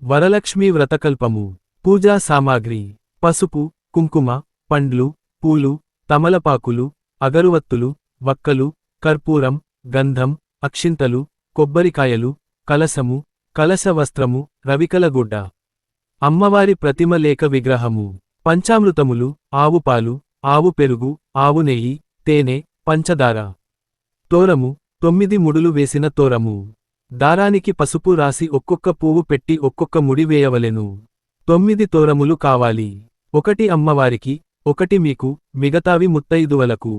వరలక్ష్మీ వ్రతకల్పము. పూజా సామాగ్రి: పసుపు, కుంకుమ, పండ్లు, పూలు, తమలపాకులు, అగరువత్తులు, వక్కలు, కర్పూరం, గంధం, అక్షింతలు, కొబ్బరికాయలు, కలశము, కలశ వస్త్రము, రవికలగుడ్డ. అమ్మవారి ప్రతిమ లేక విగ్రహము. పంచామృతములు: ఆవు పాలు, ఆవు పెరుగు, ఆవు నెయ్యి, తేనె, పంచదార. తోరము: 9 ముడులు వేసిన తోరము. దారానికి పసుపు రాసి ఒక్కొక్క పువ్వు పెట్టి ఒక్కొక్క ముడి వేయవలెను. 9 తోరములు కావాలి. 1 అమ్మవారికి, 1 మీకు, మిగతావి ముత్తైదువలకు.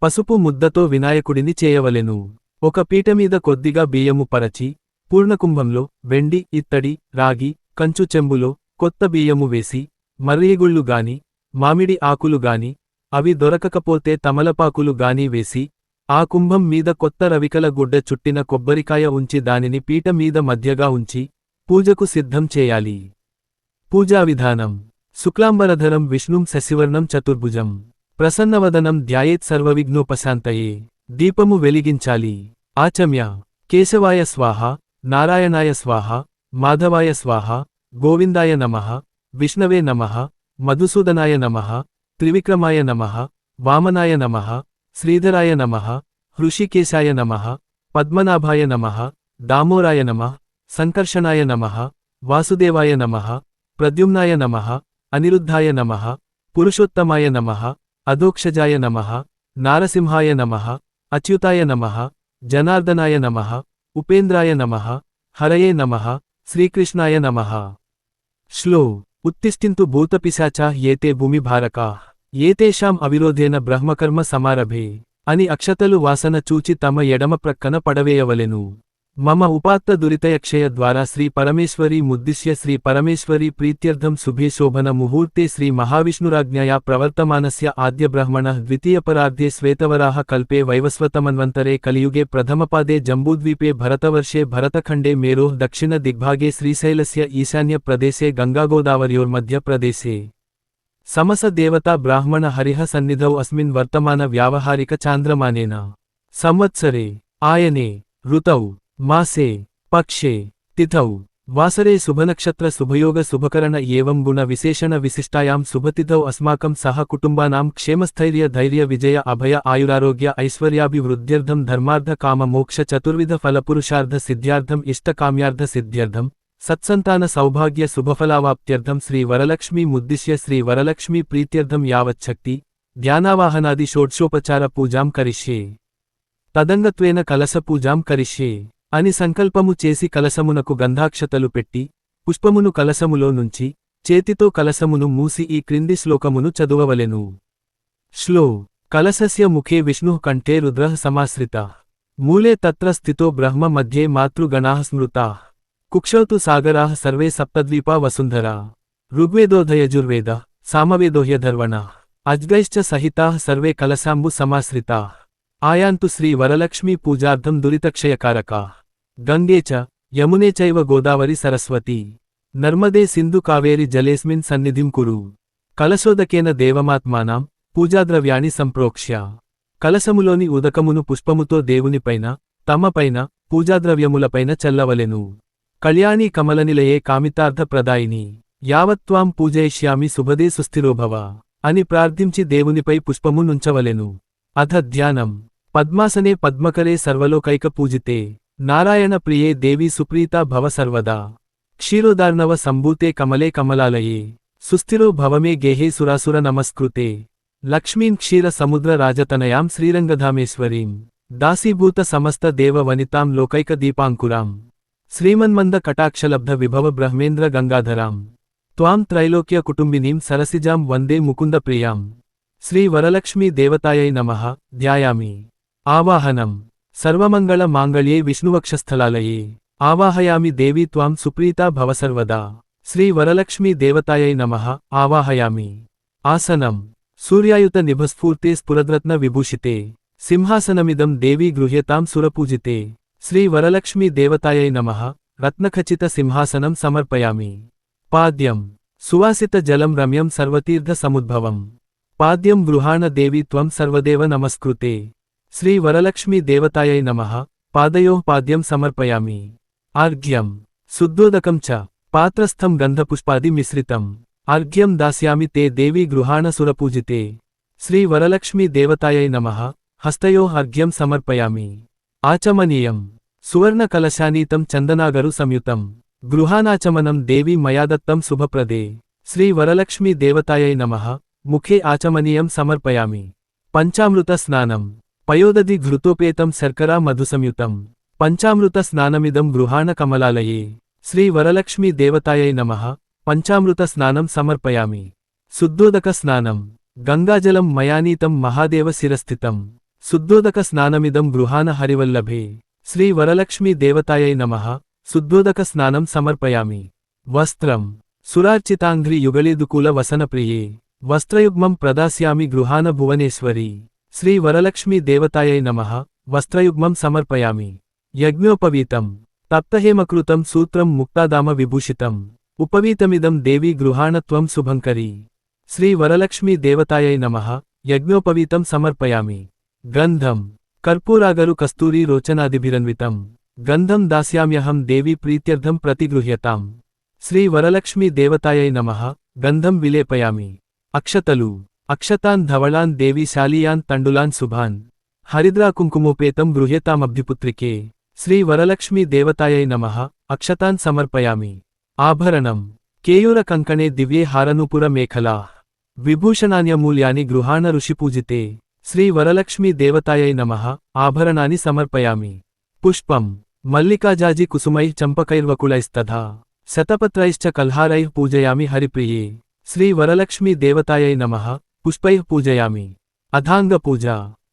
పసుపు ముద్దతో వినాయకుడిని చేయవలెను. ఒక పీటమీద కొద్దిగా బియ్యము పరచి, పూర్ణకుంభంలో వెండి, ఇత్తడి, రాగి, కంచు చెంబులో కొత్త బియ్యము వేసి, మర్రిగుళ్ళు గాని, మామిడి ఆకులు గాని, అవి దొరకకపోతే తమలపాకులు గాని వేసి, ఆ కుంభం మీద కొత్త రవికల గుడ్డ చుట్టిన కొబ్బరికాయ ఉంచి దానిని పీట మీద మధ్యగా ఉంచి, పూజకు సిద్ధం చేయాలి. పూజా విధానం: శుక్లాంబరధరం విష్ణుం శశివర్ణం చతుర్భుజం ప్రసన్నవదనం ధ్యాయేత్ సర్వవిఘ్నోపశాంతయే. దీపము వెలిగించాలి. ఆచమ్య: కేశవాయ స్వాహ, నారాయణాయ స్వాహ, మాధవాయ స్వాహ, గోవిందాయ నమః, విష్ణవే నమః, మధుసూదనాయ నమః, త్రివిక్రమాయ నమః, వామనాయ నమః, శ్రీధరాయ నమః, హృషికేశాయ నమః, పద్మనాభాయ నమః, దామోరాయ నమః, సంకర్షణాయ నమః, వాసుదేవాయ నమః, ప్రద్యుమ్నాయ నమః, అనిరుద్ధాయ నమః, పురుషోత్తమాయ నమః, అధోక్షజాయ నమః, నారసింహాయ నమః, అచ్యుతాయ నమః, జనార్దనాయ నమః, ఉపేంద్రాయ నమః, హరయే నమః, శ్రీకృష్ణాయ నమః. శ్లో: ఉత్తిష్ఠింతు భూతపిశాచా ఏతే భూమిభారకాః ఏతేషాం అవిరోధేన బ్రహ్మకర్మ సమారభే అని అక్షతలు వాసన చూచి తమ ఎడమ ప్రక్కన పడవేయవలెను. మమ ఉపాత్త దురితయక్షయ ద్వారా శ్రీ పరమేశ్వరీ ముద్దిశ్య శ్రీ పరమేశ్వరీ ప్రీత్యర్థం శుభే శోభన ముహూర్తే శ్రీ మహావిష్ణురాజ్ఞయా ప్రవర్తమానస్య ఆద్య బ్రహ్మణః ద్వితీయపరార్ధే శ్వేతవరాహ కల్పే వైవస్వతమన్వంతరే కలియుగే ప్రథమపాదే జంబూద్వీపే భరతవర్షే భరతఖండే మేరోః దక్షిణ దిగ్భాగే శ్రీశైలస్య ఈశాన్య ప్రదేశే గంగాగోదావర్యోర్మధ్య ప్రదేశే సమస దేవతా బ్రాహ్మణ హరిః సన్నిధౌ అస్మిన్ వర్తమాన వ్యావహారిక చాంద్రమానేన సంవత్సరే ఆయనే ఋతౌ మాసే పక్షే తిథౌ వాసరే శుభనక్షత్ర శుభయోగ శుభకరణ ఏవం గుణ విశేషణ విశిష్టాయాం శుభతిథౌ అస్మాకం సహ కుటుంబానాం క్షేమస్థైర్య ధైర్య విజయ అభయ ఆయురారోగ్య ఐశ్వర్యాభివృద్ధ్యర్థం ధర్మార్థ కామ మోక్ష చతుర్విధ ఫలపురుషార్థ సిద్ధ్యార్థం ఇష్టకామ్యార్థ సిద్ధ్యర్థం సత్సంతాన సౌభాగ్య శుభఫలావాప్త్యర్థం శ్రీ వరలక్ష్మీ ముద్దిశ్య శ్రీ వరలక్ష్మీ ప్రీత్యర్థం యావచ్చక్తి ధ్యానావాహనాది షోడ్షోపచార పూజాం కరిష్యే తదంగత్వేన కలశ పూజాం కరిష్యే అని సంకల్పము చేసి కలశమునకు గంధాక్షతలు పెట్టి పుష్పమును కలశములో నుంచి చేతితో కలశమును మూసి ఈ క్రింది శ్లోకమును చదువవలెను. శ్లో: కలశస్య ముఖే విష్ణుః కంఠే రుద్రః సమాశ్రితాః మూలే తత్ర స్థితో బ్రహ్మ మధ్యే మాతృగణాః స్మృతాః కుక్షౌతు సాగరాః సర్వే సప్తద్వీపా వసుంధరా ఋగ్వేదోऽధయజుర్వేద సామవేదోహ్యధర్వణాః అజ్గైశ్చ సహితాః సర్వే కలశాంబు సమాశ్రితాః ఆయాంతు శ్రీ వరలక్ష్మీ పూజార్థం దురితక్షయకారకాః గంగే చ యమునే చైవ గోదావరి సరస్వతీ నర్మదే సింధు కావేరి జలేస్మిన్ సన్నిధిం కురు. కలశోదకేన దేవమాత్మానాం పూజాద్రవ్యాణి సంప్రోక్ష్య కలశములోని ఉదకమును పుష్పముతో దేవునిపైన తమపైన పూజాద్రవ్యములపైన చల్లవలెను. కళ్యాణీ కమలనిలయే కామితార్థ ప్రదాయిని యావత్వాం పూజయిష్యామి శుభదే సుస్థిరోభవ అని ప్రార్థించి దేవునిపై పుష్పము నుంచవలెను. అథ ధ్యానం: పద్మాసనే పద్మకరే సర్వలోకైక పూజితే నారాయణ ప్రియే దేవీ సుప్రీతా భవ సర్వదా క్షీరోదార్ణవ సంభూతే కమలే కమలాలయే సుస్థిరో భవమే గేహే సురాసుర నమస్కృతే లక్ష్మీం క్షీర సముద్ర రాజతనయాం శ్రీరంగధామేశ్వరీం దాసీభూత సమస్త దేవ వనితాం లోకైక దీపాంకురాం శ్రీమన్మంద కటాక్షలబ్ధ విభవ బ్రహ్మేంద్ర గంగాధరాం త్వాం త్రైలోక్య కుటుంబినీం సరసిజాం వందే ముకుంద ప్రియాం. శ్రీ వరలక్ష్మీ దేవతాయై నమః. ధ్యాయామి. ఆవాహనం: సర్వమంగళ మాంగళ్యే విష్ణువక్షస్థలాలయే ఆవాహయామి దేవీ త్వాం సుప్రీతా భవ సర్వదా. శ్రీ వరలక్ష్మీ దేవతాయై నమః. ఆవాహయామి. ఆసనం: సూర్యాయుత నిభస్ఫూర్తే స్ఫురద్రత్న విభూషితే సింహాసనమిదం దేవీ గృహ్యతాం సురపూజితే శ్రీ వరలక్ష్మీ దేవతాయై నమః. రత్నఖచిత సింహాసనం సమర్పయామి. పాద్యం: సువాసిత జలం రమ్యం సర్వతీర్థ సముద్భవం పాద్యం గృహాణ దేవీ త్వం సర్వదేవ నమస్కృతే శ్రీ వరలక్ష్మీ దేవతాయై నమః. పాదయోః పాద్యం సమర్పయామి. ఆర్ఘ్యం: శుద్ధోదకం చ పాత్రస్థం గంధపుష్పాది మిశ్రితం అర్ఘ్యం దాస్యామి తే దేవీ గృహాణ సురపూజితే శ్రీ వరలక్ష్మీ దేవతాయై నమః హస్తయోః అర్ఘ్యం సమర్పయామి ఆచమనీయం సువర్ణ కలశానీతం చందనాగరు సంయుతం గృహానాచమనం దేవీ మయాదత్తం శుభప్రదే శ్రీ వరలక్ష్మీ దేవతాయై నమః ముఖే ఆచమనీయం సమర్పయామి పంచామృత స్నానం పయోదధి ఘృతోపేతం శర్కరా మధుసంయుతం పంచామృత స్నానమిదం గృహాణ కమలాలయే శ్రీ వరలక్ష్మీ దేవతాయై నమః పంచామృత స్నానం సమర్పయామి శుద్ధోదక స్నానం గంగాజలం మయానీతం మహాదేవ శిరస్థితం శుద్ధోదక స్నానమిదం గృహాణ హరివల్లభే శ్రీ వరలక్ష్మీ దేవతాయై నమః శుద్ధోదక స్నానం సమర్పయామి వస్త్రం సురార్చితాంఘ్రి యుగళేదుకూల వసనప్రియే వస్త్రయుగ్మం ప్రదాస్యామి గృహాణ భువనేశ్వరీ శ్రీ వరలక్ష్మీ దేవతాయై నమః వస్త్రయుగ్మం సమర్పయామి యజ్ఞోపవీతం తప్తహేమకృతం సూత్రం ముక్తాదామ విభూషితం ఉపవీతమిదం దేవీ గృహాణ త్వం శుభంకరీ శ్రీ వరలక్ష్మీ దేవతాయై నమః యజ్ఞోపవీతం సమర్పయామి గంధం కర్పూరాగరు కస్తూరీ రోచనాదిభిరన్వితం గంధం దాస్యామ్యహం దేవీ ప్రీత్యర్థం ప్రతిగృహ్యతాం శ్రీ వరలక్ష్మీ దేవతాయై నమః గంధం విలేపయామి అక్షతలు అక్షతాన్ ధవళాన్ దేవీ శాలీయాన్ తండులాన్ శుభాన్ హరిద్రా కుంకుమోపేతం గృహ్యతామబ్ధిపుత్రికే శ్రీ వరలక్ష్మీ దేవతాయై నమః అక్షతాన్ సమర్పయామి ఆభరణం కేయూర కంకణే దివ్యే హారనూపుర మేఖలా విభూషణాన్యమూల్యాని గృహాణ ఋషిపూజితే శ్రీ వరలక్ష్మీ దేవతాయై నమః ఆభరణాని సమర్పయామి పుష్పం మల్లికాజాజి కుసుమైః చంపకైర్వకులైస్తథా శతపత్రైశ్చ కల్హారైః పూజయామి హరిప్రియే శ్రీ వరలక్ష్మీ దేవతాయై నమః పుష్పైః పూజయామి అథాంగపూజ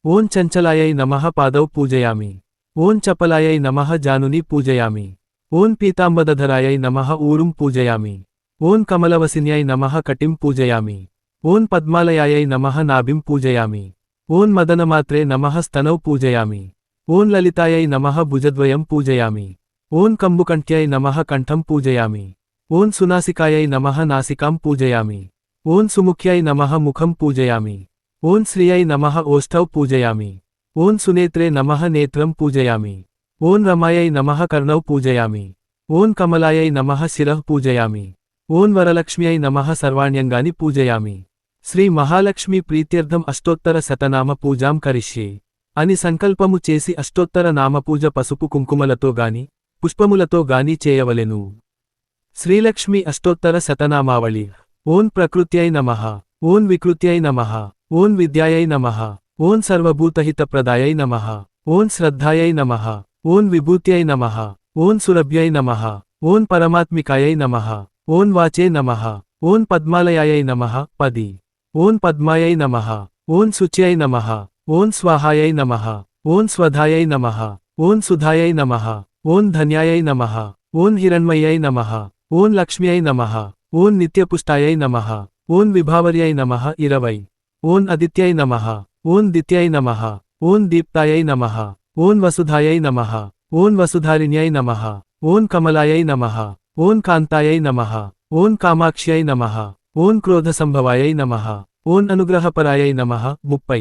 ఓం చంచలాయై నమః పాదౌ పూజయామి ఓం చపలాయై నమః జానుని పూజయామి ఓం పీతాంబరధరాయై నమః ఊరుం పూజయామి ఓం కమలవసిన్యై నమః కటిం పూజయామి ఓం పద్మాలయాయై నమః నాభిం పూజయామి ఓం మదనమాత్రే నమః స్తనౌ పూజయామి ఓం లలితాయై నమః భుజద్వయం పూజయామి ఓం కంబుకంఠ్యై నమః కంఠం పూజయామి ఓం సునాసికాయై నమః నాసికాం పూజయామి ఓం సుముఖ్యై నమః ముఖం పూజయామి ఓం శ్రియై నమః ఓష్ఠౌ పూజయామి ఓం సునేత్రే నమః నేత్రం పూజయామి ఓం రమాయై నమః కర్ణౌ పూజయామి ఓం కమలాయై నమః శిరః పూజయామి ఓం వరలక్ష్మ్యై నమః సర్వాణ్యంగాని పూజయామి శ్రీ మహాలక్ష్మీ ప్రీత్యర్థం అష్టోత్తర శతనామ పూజాం కరిష్యే అని సంకల్పము చేసి అష్టోత్తర నామపూజ పసుపు కుంకుమలతో గాని పుష్పములతో గాని చేయవలెను శ్రీలక్ష్మీ అష్టోత్తర శతనామావళి ఓం ప్రకృత్యై నమః ఓం వికృత్యై నమః ఓం విద్యాయై నమః ఓం సర్వభూతహితప్రదాయై నమః ఓం శ్రద్ధాయై నమః ఓం విభూత్యై నమః ఓం సురభ్యై నమః ఓం పరమాత్మికాయై నమః ఓం వాచే నమః ఓం పద్మాలయాయై నమః 10 ఓం పద్మాయై నమః ఓం శుచ్యై నమః ఓం స్వాహాయై నమః ఓం స్వధాయై నమః ఓం సుధాయై నమః ఓం ధన్యాయై నమః ఓం హిరణ్మయ్యై నమః ఓం లక్ష్మ్యై నమః ఓం నిత్యపుష్టాయై నమః ఓం విభావర్యై నమః 20 ఓం అదిత్యై నమః ఓం దిత్యై నమః ఓం దీప్తాయై నమః ఓం వసుధాయై నమః ఓం వసుధారిణ్యై నమః ఓం కమలాయై నమః ఓం కాంతాయై నమః ఓం కామాక్ష్యై నమః ఓం క్రోధసంభవాయై నమః ఓం అనుగ్రహపరాయై నమః 30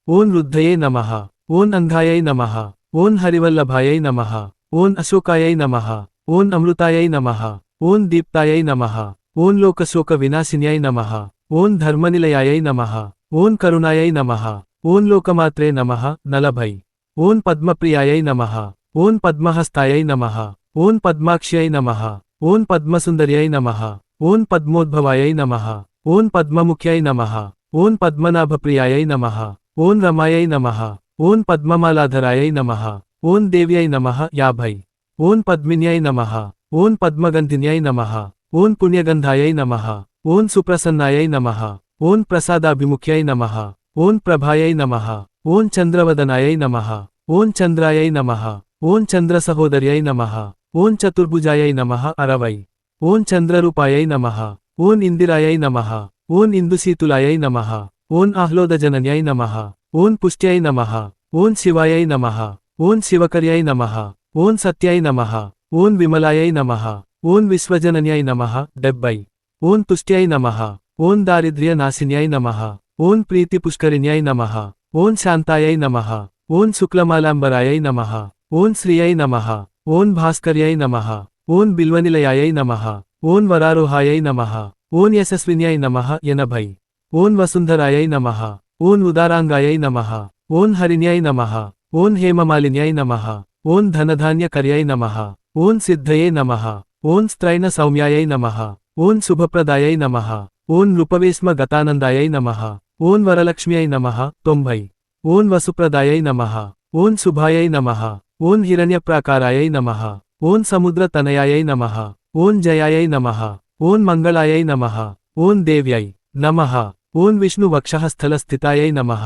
ఓం రుద్ధయే నమః ఓం అంగాయై నమః ఓం హరివల్లభాయై నమః ఓం అశోకాయై నమః ఓం అమృతాయై నమః ఓం దీప్తాయై నమః ఓం లోకశోక వినాశిన్యై నమః ఓం ధర్మనిలయాయై నమః ఓం కరుణాయై నమః ఓం లోకమాత్రే నమః 40 ఓం పద్మప్రియాయై నమః ఓం పద్మహస్తాయై నమః ఓం పద్మాక్ష్యై నమః ఓం పద్మసుందర్యై నమః ఓం పద్మోద్భవాయై నమః ఓం పద్మముఖ్యై నమః ఓం పద్మనాభప్రియాయై నమః ఓం రమాయై నమః ఓం పద్మమాలాధరాయై నమః ఓం దేవ్యై నమః 50 ఓం పద్మిన్యై నమః ఓం పద్మగంధిన్యై నమః ఓం పుణ్యగంధాయై నమః ఓం సుప్రసన్నాయై నమః ఓం ప్రసాదాభిముఖ్యై నమః ఓం ప్రభాయై నమః ఓం చంద్రవదనాయై నమః ఓం చంద్రాయై నమః ఓం చంద్రసహోదర్యై నమః ఓం చతుర్భుజాయై నమః 60 ఓం చంద్రరూపాయై నమః ఓం ఇందిరాయై నమః ఓం ఇందుశీతులాయై నమః ఓం ఆహ్లాదజనన్యై నమః ఓం పుష్ట్యై నమః ఓం శివాయై నమః ఓం శివకర్యై నమః ఓం సత్యై నమః ఓం విమలాయై నమః ఓం విశ్వజనన్యై నమః 70 ఓం తుష్ట్యై నమః ఓం దారిద్ర్యనాశిన్యై నమః ఓం ప్రీతిపుష్కరిణ్యై నమః ఓం శాంతాయై నమః ఓం శుక్లమాలాంబరాయై నమః ఓం శ్రియై నమః ఓం భాస్కర్యై నమః ఓం బిల్వనిలయాయై నమః ఓం వరారోహాయై నమః. ఓం యశస్విన్యై నమః 80. ఓం వసుంధరాయై నమః. ఓం ఉదారాంగాయై నమః. ఓం హరిణ్యై నమః. ఓం హేమమాలిన్యై నమః. ఓం ధనధాన్యకర్యై నమః. ఓం సిద్ధయే నమః. ఓం స్త్రైణ సౌమ్యాయై నమః. ఓం శుభప్రదాయై నమః. ఓం నృపవేశ్మ గతానందాయై నమః. ఓం వరలక్ష్మ్యై నమః 90. ఓం వసుప్రదాయై నమః. ఓం శుభాయై నమః. ఓం హిరణ్యప్రాకారాయై నమః. ఓం సముద్రతనయాయై నమః. ఓం జయాయై నమః. ఓం మంగళాయై నమః. ఓం దేవ్యై నమః. ఓం విష్ణువక్షస్థలస్థితాయై నమః.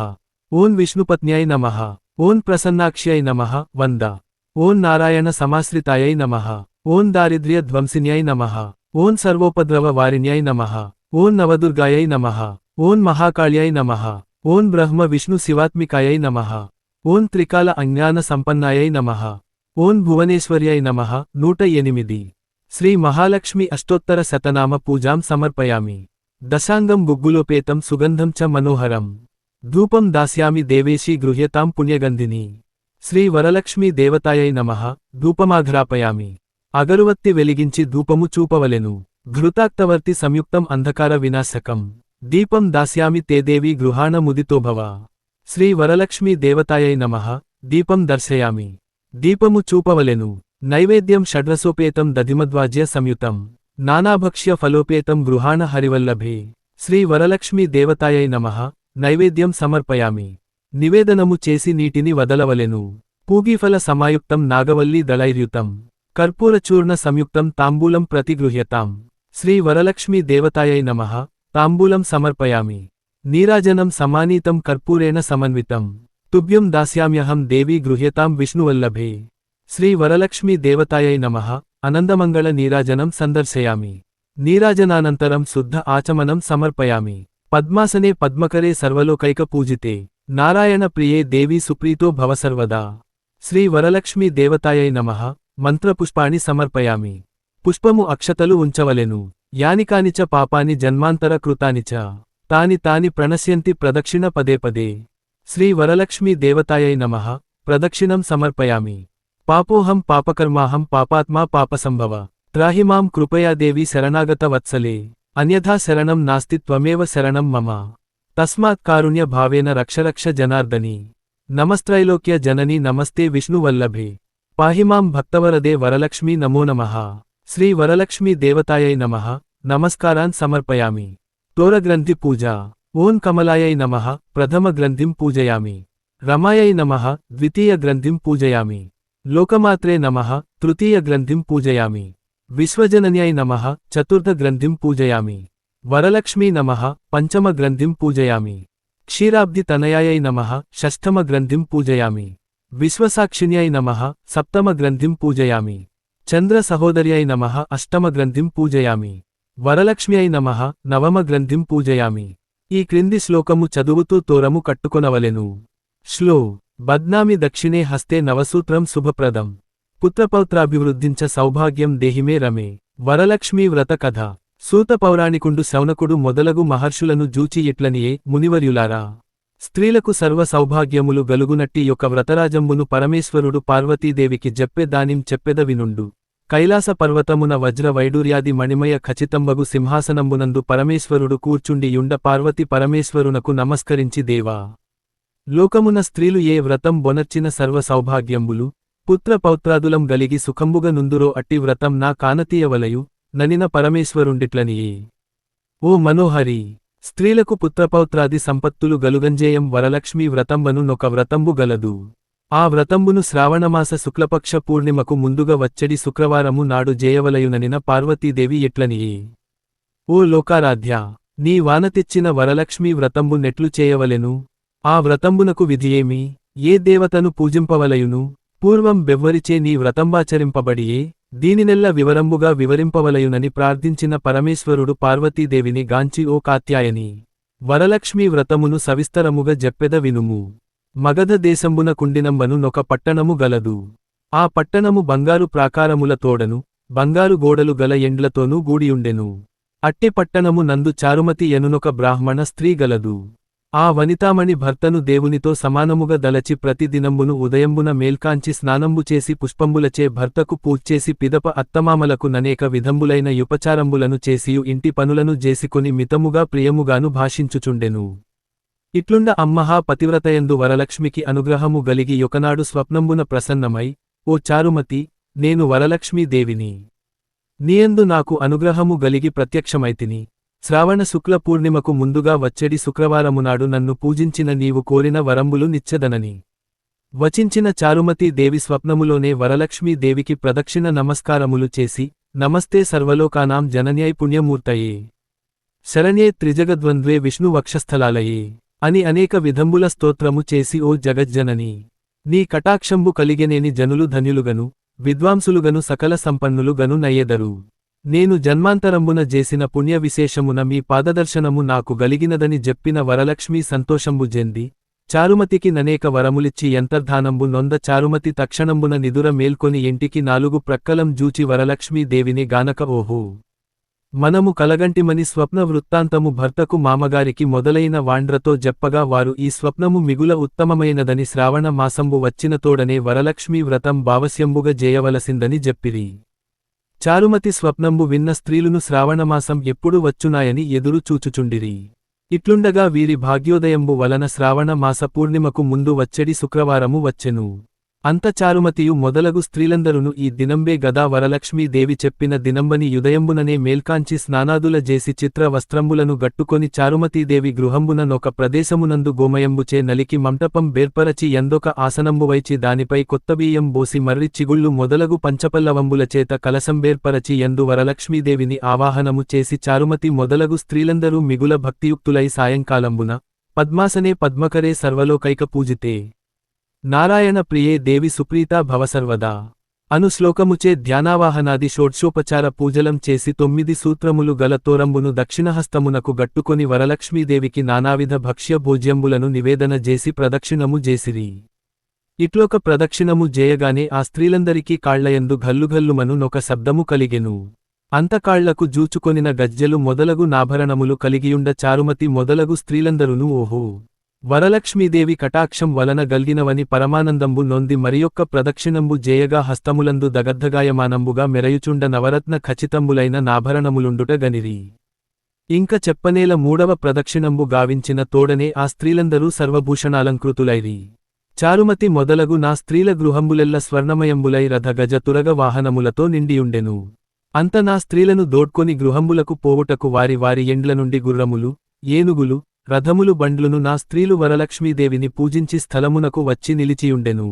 ఓం విష్ణుపత్న్యై నమః. ఓం ప్రసన్నాక్ష్యై నమః 100. ఓం నారాయణ సమాశ్రితాయై నమః. ఓం దారిద్ర్యధ్వంసిన్యై నమః. ఓం సర్వోపద్రవ వారిణ్యై నమః. ఓం నవదుర్గాయై నమః. ఓం మహాకాళ్యై నమః. ఓం బ్రహ్మ విష్ణు శివాత్మికాయై నమః. ఓం త్రికాల అజ్ఞాన సంపన్నాయై నమః. ఓం భువనేశ్వర్యై నమః 108. శ్రీ మహాలక్ష్మి అష్టోత్తర శతనామ పూజాం సమర్పయామి. దశాంగం గుగ్గులోపేతం సుగంధం చ మనోహరం. ధూపం దాస్యామి దేవేశీ గృహ్యతాం పుణ్యగంధిని. శ్రీ వరలక్ష్మీ దేవతాయై నమః. ధూపమాఘ్రాపయామి. అగరువత్తి వెలిగించి ధూపము చూపవలెను. ఘృతాక్తవర్తి సంయుక్తం అంధకార వినాశకం. దీపం దాస్యామి తే దేవీ గృహాణ ముదితోభవ. శ్రీ వరలక్ష్మీ దేవతాయై నమః. దీపం దర్శయామి. దీపము చూపవలెను. నైవేద్యం షడ్రసోపేతం దధిమద్వాజ్య సంయుతం. నానాభక్ష్య ఫలోపేతం గృహాణ హరివల్లభే. శ్రీ వరలక్ష్మీ దేవతాయై నమః. నైవేద్యం సమర్పయామి. నివేదనము చేసి నీటిని వదలవలెను. పూగీఫల సమాయుక్తం నాగవల్లీ దళైర్యుతం. కర్పూరచూర్ణ సంయుక్తం తాంబూలం ప్రతిగృహ్యతాం. శ్రీ వరలక్ష్మీ దేవతాయై నమః. తాంబూలం సమర్పయామి. నీరాజనం సమానీతం కర్పూరేణ సమన్వితం. తుభ్యం దాస్యామ్యహం దేవీ గృహ్యతాం విష్ణువల్లభే. శ్రీ వరలక్ష్మీ దేవతాయై నమః. అనందమంగళ నీరాజనం సందర్శయామి. నీరాజనానంతరం శుద్ధ ఆచమనం సమర్పయామి. పద్మాసనే పద్మకరే సర్వలోకైక పూజితే. నారాయణ ప్రియే దేవీ సుప్రీతో భవ సర్వదా. శ్రీ వరలక్ష్మీ దేవతాయై నమః. మంత్రపుష్పాణి సమర్పయామి. పుష్పము అక్షతలు ఉంచవలెను. యానికాని చ పాపాని జన్మాంతర కృతాని చ తాని తాని ప్రణశ్యంతి ప్రదక్షిణ పదే పదే. శ్రీ వరలక్ష్మీ దేవతాయై నమః. ప్రదక్షిణం సమర్పయామి. పాపోహం పాపకర్మాహం పాపాత్మా పాపసంభవ. త్రాహి మాం కృపయా దేవి శరణాగత వత్సలే. అన్యథా శరణం నాస్తి త్వమేవ శరణం మమ. తస్మాత్ కారుణ్య భావేన రక్షరక్ష జనార్దని. నమస్త్రైలోక్య జనని నమస్తే విష్ణువల్లభే. పాహి మాం భక్తవరదే వరలక్ష్మీ నమో నమః. శ్రీ వరలక్ష్మీ దేవతాయై నమః. నమస్కారాన్ సమర్పయామి. తోరగ్రంథి పూజ. ఓం కమలాయై నమః. ప్రథమ గ్రంథిం పూజయామి. రమాయై నమః. ద్వితీయ గ్రంథిం పూజయామి. లోకమాత్రే నమః. తృతీయ గ్రంథిం పూజయామి. విశ్వజనన్యై నమః. చతుర్థ గ్రంథిం పూజయామి. వరలక్ష్మీ నమః. పంచమ గ్రంథిం పూజయామి. క్షీరాబ్ది తనయాయై నమః. షష్ఠమ గ్రంథిం పూజయామి. విశ్వసాక్షిణ్యై నమః. సప్తమ గ్రంథిం పూజయామి. చంద్ర సహోదర్యై నమః. అష్టమ గ్రంథిం పూజయామి. వరలక్ష్మ్యై నమః. నవమ గ్రంథిం పూజయామి. ఈ క్రింది శ్లోకము చదువుతూ తోరము కట్టుకొనవలెను. శ్లో బధ్నామి దక్షిణే హస్తే నవసూత్రం శుభప్రదం. పుత్రపౌత్రాభివృద్ధించ సౌభాగ్యం దేహిమే రమే. వరలక్ష్మీ వ్రత కథ. సూత పౌరాణికుండు శౌనకుడు మొదలగు మహర్షులను జూచి ఇట్లనియే మునివర్యులారా. స్త్రీలకు సర్వ సౌభాగ్యములు గలుగునట్టి యొక్క వ్రతరాజంబును పరమేశ్వరుడు పార్వతీదేవికి జెప్పె దానిం చెప్పెద వినుండు. కైలాస పర్వతమున వజ్ర వైడూర్యాది మణిమయ ఖచితంబగు సింహాసనంబునందు పరమేశ్వరుడు కూర్చుండి యుండ పార్వతి పరమేశ్వరునకు నమస్కరించి దేవా. లోకమున స్త్రీలు ఏ వ్రతం బొనర్చిన సర్వ సౌభాగ్యంబులు పుత్ర పౌత్రాదులం గలిగి సుఖంబుగ నుందురో అట్టి వ్రతం నా కానతీయవలయు ననిన పరమేశ్వరుండిట్లనియే. ఓ మనోహరి. స్త్రీలకు పుత్రపౌత్రాది సంపత్తులు గలుగంజేయం వరలక్ష్మీ వ్రతంబను నొక వ్రతంబు గలదు. ఆ వ్రతంబును శ్రావణమాస శుక్లపక్ష పూర్ణిమకు ముందుగా వచ్చడి శుక్రవారము నాడు జేయవలయుననిన పార్వతీదేవి ఎట్లనియే. ఓ లోకారాధ్య. నీ వానతిచ్చిన వరలక్ష్మీ వ్రతంబు నెట్లు చేయవలెను. ఆ వ్రతంబునకు విధియేమి. ఏ దేవతను పూజింపవలయును. పూర్వం బెవ్వరిచే నీ వ్రతంబాచరింపబడియే. దీనినెల్ల వివరంబుగా వివరింపవలయునని ప్రార్థించిన పరమేశ్వరుడు పార్వతీదేవిని గాంచి ఓ కాత్యాయని. వరలక్ష్మీ వ్రతమును సవిస్తరముగా జెప్పెద వినుము. మగధ దేశంబున కుండినంబను నొక పట్టణము గలదు. ఆ పట్టణము బంగారు ప్రాకారముల తోడను బంగారు గోడలు గల ఎండ్లతోనూ గూడియుండెను. అట్టి పట్టణము నందు చారుమతి ఎనునొక బ్రాహ్మణ స్త్రీ గలదు. ఆ వనితామణి భర్తను దేవునితో సమానముగా దలచి ప్రతి దినంబును ఉదయంబున మేల్కాంచి స్నానంబు చేసి పుష్పంబులచే భర్తకు పూజ్చేసి పిదప అత్తమామలకు ననేక విధంబులైన యుపచారంబులను చేసియు ఇంటి పనులను జేసికొని మితముగా ప్రియముగాను భాషించుచుండెను. ఇట్లుండ అమ్మహా పతివ్రతయందు వరలక్ష్మికి అనుగ్రహము గలిగి యొకనాడు స్వప్నంబున ప్రసన్నమై, ఓ చారుమతి, నేను వరలక్ష్మీదేవిని. నీయందు నాకు అనుగ్రహము గలిగి ప్రత్యక్షమైతిని. శ్రావణ శుక్ల పూర్ణిమకు ముందుగా వచ్చెడి శుక్రవారమునాడు నన్ను పూజించిన నీవు కోరిన వరంబులు నిచ్చెదనని వచించిన చారుమతీ దేవి స్వప్నములోనే వరలక్ష్మీదేవికి ప్రదక్షిణ నమస్కారములు చేసి, నమస్తే సర్వలోకానాం జనన్యై పుణ్యమూర్తయే శరణ్యే త్రిజగద్వంద్వే విష్ణు వక్షస్థలాలయే అని అనేక విధంబుల స్తోత్రము చేసి, ఓ జగజ్జనని, నీ కటాక్షంబు కలిగెనేని జనులు ధన్యులుగను విద్వాంసులుగను సకల సంపన్నులుగను నయ్యెదరు. నేను జన్మాంతరంబున జేసిన పుణ్య విశేషమున మీ పాదదర్శనము నాకు గలిగినదని జెప్పిన వరలక్ష్మీ సంతోషంబు జెంది, చారుమతికి ననేక వరములిచ్చి యంతర్ధానంబు నొంద చారుమతి తక్షణంబున నిదుర మేల్కొని ఇంటికి నాలుగు ప్రక్కలం జూచి వరలక్ష్మీదేవిని గానక, ఓహో, మనము కలగంటిమని స్వప్న వృత్తాంతము భర్తకు మామగారికి మొదలైన వాండ్రతో జెప్పగా వారు ఈ స్వప్నము మిగుల ఉత్తమమైనదని శ్రావణ మాసంబు వచ్చినతోడనే వరలక్ష్మీ వ్రతం భావస్యంబుగా జేయవలసిందని జెప్పిరి. చారుమతి స్వప్నంబు విన్న స్త్రీలును శ్రావణమాసం ఎప్పుడు వచ్చునాయని ఎదురు చూచుచుండిరి. ఇట్లుండగా వీరి భాగ్యోదయంబు వలన శ్రావణ మాస పూర్ణిమకు ముందు వచ్చెడి శుక్రవారము వచ్చెను. అంత చారుమతియు మొదలగు స్త్రీలందరును ఈ దినంబే గదా వరలక్ష్మీదేవి చెప్పిన దినంబని యుదయంబుననే మేల్కాంచి స్నానాదుల జేసి చిత్ర వస్త్రంబులను గట్టుకొని చారుమతీదేవి గృహంబున నొక ప్రదేశమునందు గోమయంబుచే నలికి మంటపం బేర్పరచి ఎందొక ఆసనంబువైచి దానిపై కొత్తబియ్యం బోసి మర్రి చిగుళ్ళు మొదలగు పంచపల్లవంబుల చేత కలసంబేర్పరచి ఎందు వరలక్ష్మీదేవిని ఆవాహనము చేసి చారుమతి మొదలగు స్త్రీలందరూ మిగుల భక్తియుక్తులై సాయంకాలంబున పద్మాసనే పద్మకరే సర్వలోకైక పూజితే నారాయణ ప్రియే దేవి సుప్రీతా భవసర్వదా అను శ్లోకముచే ధ్యానావాహనాది షోడ్షోపచార పూజలం చేసి 9 సూత్రములు గల తోరంబును దక్షిణహస్తమునకు గట్టుకొని వరలక్ష్మీదేవికి నానావిధ భక్ష్య భోజ్యంబులను నివేదన జేసి ప్రదక్షిణము జేసిరి. ఇట్లొక ప్రదక్షిణము జేయగానే ఆ స్త్రీలందరికీ కాళ్లయందు ఘల్లుఘల్లుమను నొక శబ్దము కలిగెను. అంతకాళ్లకు జూచుకొనిన గజ్జెలు మొదలగు నాభరణములు కలిగియుండ చారుమతి మొదలగు స్త్రీలందరును, ఓహో, వరలక్ష్మీదేవి కటాక్షం వలన గల్గినవని పరమానందంబు నొంది మరియొక్క ప్రదక్షిణంబు జేయగా హస్తములందు దగద్ధగాయమానంబుగా మెరయుచుండ నవరత్న ఖచితంబులైన నాభరణములుండుట గనిరి. ఇంక చెప్పనేల మూడవ ప్రదక్షిణంబు గావించిన తోడనే ఆ స్త్రీలందరూ సర్వభూషణాలంకృతులైరి. చారుమతి మొదలగు నా స్త్రీల గృహంబులెల్ల స్వర్ణమయంబులై రథ గజ తురగ వాహనములతో నిండియుండెను. అంత నా స్త్రీలను దోడ్కొని గృహంబులకు పోవుటకు వారి వారి ఎండ్ల నుండి గుర్రములు, ఏనుగులు, రథములు బండ్లును నా స్త్రీలు వరలక్ష్మీదేవిని పూజించి స్థలమునకు వచ్చి నిలిచియుండెను.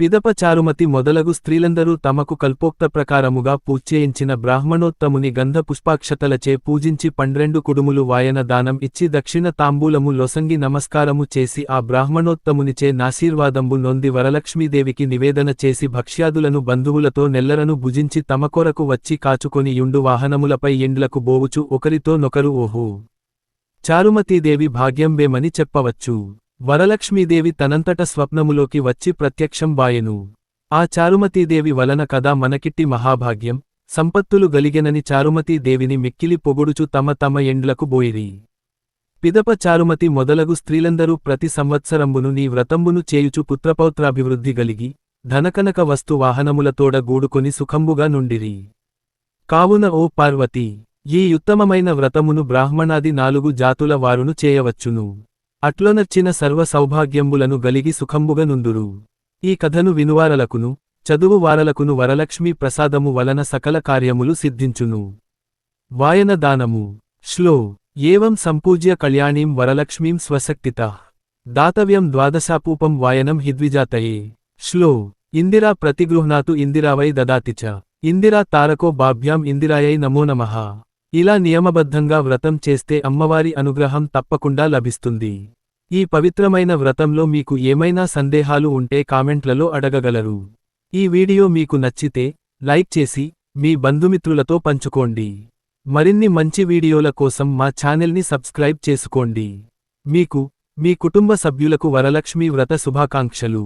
పిదప చారుమతి మొదలగు స్త్రీలందరూ తమకు కల్పోక్త ప్రకారముగా పూజ్చేయించిన బ్రాహ్మణోత్తముని గంధ పుష్పాక్షతలచే పూజించి 12 కుడుములు వాయన దానం ఇచ్చి దక్షిణ తాంబూలము లొసంగి నమస్కారము చేసి ఆ బ్రాహ్మణోత్తమునిచే నాశీర్వాదంబు నొంది వరలక్ష్మీదేవికి నివేదన చేసి భక్ష్యాదులను బంధువులతో నెల్లరను భుజించి తమ కొరకు వచ్చి కాచుకొని యుండు వాహనములపై ఎండ్లకు బోవుచు ఒకరితో నొకరు, ఓహో, చారుమతీదేవి భాగ్యంబేమని చెప్పవచ్చు. వరలక్ష్మీదేవి తనంతట స్వప్నములోకి వచ్చి ప్రత్యక్షం బాయెను. ఆ చారుమతీదేవి వలన కదా మనకిట్టి మహాభాగ్యం, సంపత్తులు గలిగెనని చారుమతీదేవిని మిక్కిలి పొగుడుచు తమ తమ ఎండ్లకు బోయిరి. పిదప చారుమతి మొదలగు స్త్రీలందరూ ప్రతి సంవత్సరంబును నీ వ్రతంబును చేయుచు పుత్రపౌత్రాభివృద్ధి గలిగి ధనకనక వస్తు వాహనములతోడ గూడుకొని సుఖంబుగా నుండిరి. కావున ఓ పార్వతీ, ఈ ఉత్తమమైన వ్రతమును బ్రాహ్మణాది 4 జాతుల వారును చేయవచ్చును. అట్లొనర్చిన సర్వ సౌభాగ్యంబులను గలిగి సుఖంబుగా నుందురు. ఈ కథను వినువారలకును చదువు వారలకును వరలక్ష్మీ ప్రసాదము వలన సకల కార్యములు సిద్ధించును. వాయన దానము. శ్లో ఏవం సంపూజ్య కళ్యాణీం వరలక్ష్మీం స్వశక్తితః దాతవ్యం ద్వాదశాపూపం వాయనం హిద్విజాతయే. శ్లో ఇందిరా ప్రతిగృహ్ణాతు ఇందిరావై దదాతి చ ఇందిరా తారకో బాభ్యాం ఇందిరాయై నమో నమః. ఇలా నియమబద్ధంగా వ్రతం చేస్తే అమ్మవారి అనుగ్రహం తప్పకుండా లభిస్తుంది. ఈ పవిత్రమైన వ్రతంలో మీకు ఏమైనా సందేహాలు ఉంటే కామెంట్లలో అడగగలరు. ఈ వీడియో మీకు నచ్చితే లైక్ చేసి మీ బంధుమిత్రులతో పంచుకోండి. మరిన్ని మంచి వీడియోల కోసం మా ఛానల్ని సబ్స్క్రైబ్ చేసుకోండి. మీకు, మీ కుటుంబ సభ్యులకు వరలక్ష్మీ వ్రత శుభాకాంక్షలు.